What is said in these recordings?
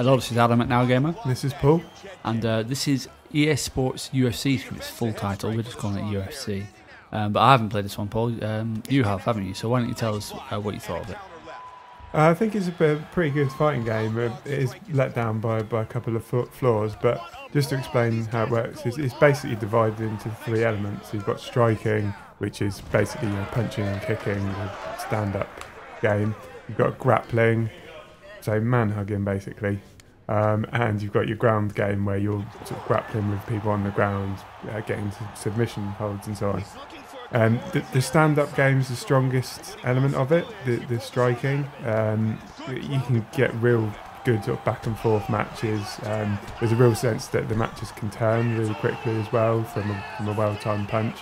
Hello, this is Adam at NowGamer. This is Paul. And this is EA Sports UFC, its full title. We're just calling it UFC. But I haven't played this one, Paul. You have, haven't you? So why don't you tell us what you thought of it? I think it's a pretty good fighting game. It is let down by a couple of flaws, but just to explain how it works, it's basically divided into three elements. You've got striking, which is basically punching and kicking, the stand-up game. You've got grappling, so man-hugging basically. And you've got your ground game where you're sort of grappling with people on the ground, getting to submission holds and so on. The stand-up game is the strongest element of it, the striking. You can get real good sort of back and forth matches. There's a real sense that the matches can turn really quickly as well from a well-timed punch.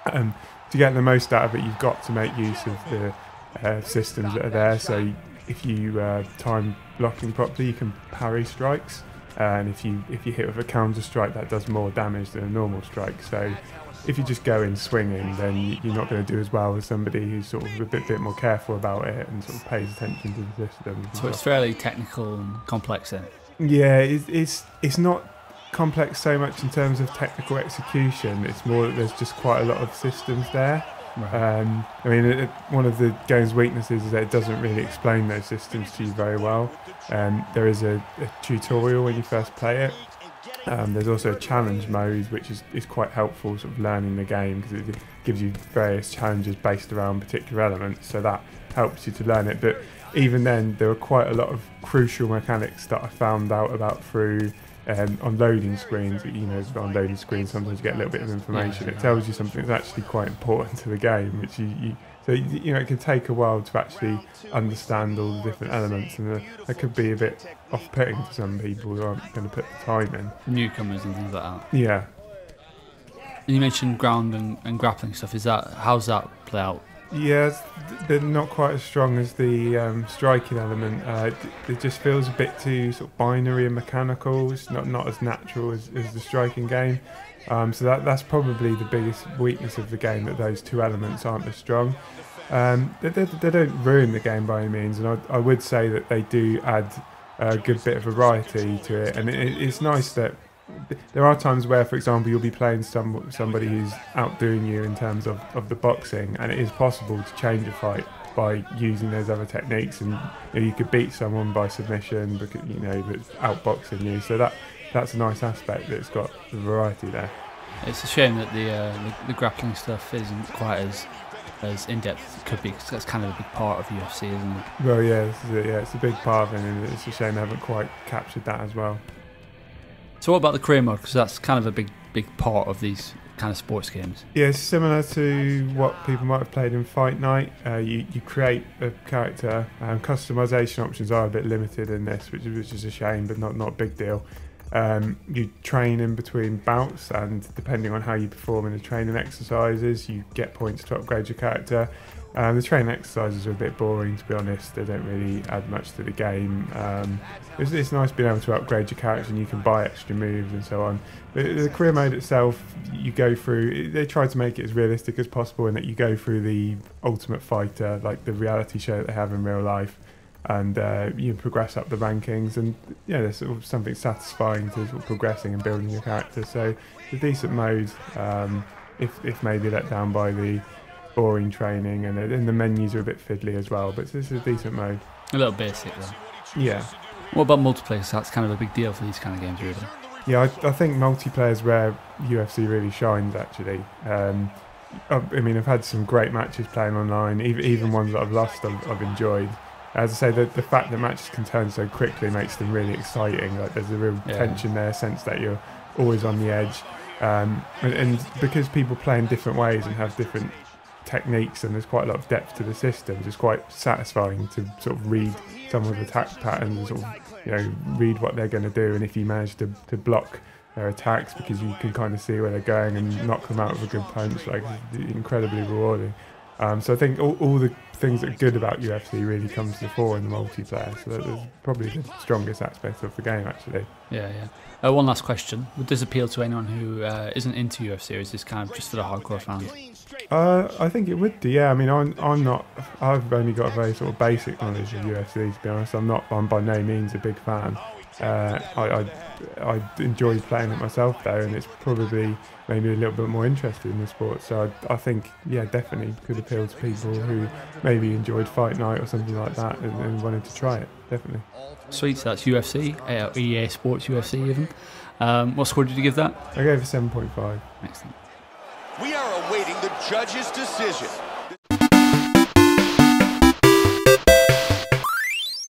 To get the most out of it, you've got to make use of the systems that are there. So if you time blocking properly, you can parry strikes, and if you hit with a counter strike, that does more damage than a normal strike. So if you just go in swinging, then you're not going to do as well as somebody who's sort of a bit more careful about it and sort of pays attention to the system. So it's fairly technical and complex then? Yeah, it's not complex so much in terms of technical execution. It's more that there's just quite a lot of systems there. Right. I mean, one of the game's weaknesses is that it doesn't really explain those systems to you very well. There is a tutorial when you first play it. There's also a challenge mode, which is quite helpful sort of learning the game, because it gives you various challenges based around particular elements, so that helps you to learn it. But even then, there are quite a lot of crucial mechanics that I found out about through on loading screens. On loading screens sometimes you get a little bit of information. It tells you something that's actually quite important to the game, which it can take a while to actually understand all the different elements, and that could be a bit off-putting to some people who aren't going to put the time in. Newcomers and things like that. Yeah. And you mentioned ground and grappling stuff. How's that play out? Yeah, they're not quite as strong as the striking element. It just feels a bit too sort of binary and mechanical. It's not as natural as the striking game. So that's probably the biggest weakness of the game, that those two elements aren't as strong. They don't ruin the game by any means, and I would say that they do add a good bit of variety to it. And it's nice that there are times where, for example, you'll be playing somebody who's outdoing you in terms of the boxing, and it is possible to change a fight by using those other techniques, and you could beat someone by submission because that's outboxing you. So that's a nice aspect, that it's got the variety there. It's a shame that the grappling stuff isn't quite as in-depth as it could be, because that's kind of a big part of UFC, isn't it? Well, yeah, this is it. Yeah, it's a big part of it, and it's a shame they haven't quite captured that as well. So what about the career mode? Because that's kind of a big part of these kind of sports games. Yeah, it's similar to what people might have played in Fight Night. You create a character. Customization options are a bit limited in this, which is a shame, but not a big deal. You train in between bouts, and depending on how you perform in the training exercises, you get points to upgrade your character. The training exercises are a bit boring, to be honest. They don't really add much to the game. It's nice being able to upgrade your character, and you can buy extra moves and so on. The career mode itself, you go through, they try to make it as realistic as possible, in that you go through the Ultimate Fighter, like the reality show that they have in real life, and you progress up the rankings, and there's sort of something satisfying to sort of progressing and building your character. So it's a decent mode, if maybe let down by the boring training, and the menus are a bit fiddly as well, but this is a decent mode. A little basic though. Yeah. What about multiplayer? So that's kind of a big deal for these kind of games, really. Yeah, I think multiplayer is where UFC really shines, actually. I've had some great matches playing online, even ones that I've lost, I've enjoyed. As I say, the fact that matches can turn so quickly makes them really exciting. Like, there's a real tension there, sense that you're always on the edge. And because people play in different ways and have different techniques, and there's quite a lot of depth to the systems, it's quite satisfying to sort of read some of the attack patterns and sort of read what they're going to do, and if you manage to block their attacks, because you can kind of see where they're going and knock them out with a good punch, like, it's incredibly rewarding. So I think all the things that are good about UFC really comes to the fore in the multiplayer, so that's probably the strongest aspect of the game, actually. Yeah. One last question. Would this appeal to anyone who isn't into UFC, or is this kind of just for the hardcore fans? I think it would do, yeah. I mean, I've only got a very sort of basic knowledge of UFC, to be honest. I'm by no means a big fan. I enjoyed playing it myself though, and it's probably made me a little bit more interested in the sport. So I think, yeah, definitely could appeal to people who maybe enjoyed Fight Night or something like that and wanted to try it. Definitely. Sweet, so that's UFC, EA Sports UFC even. What score did you give that? I gave it 7.5. Excellent. We are awaiting the judge's decision.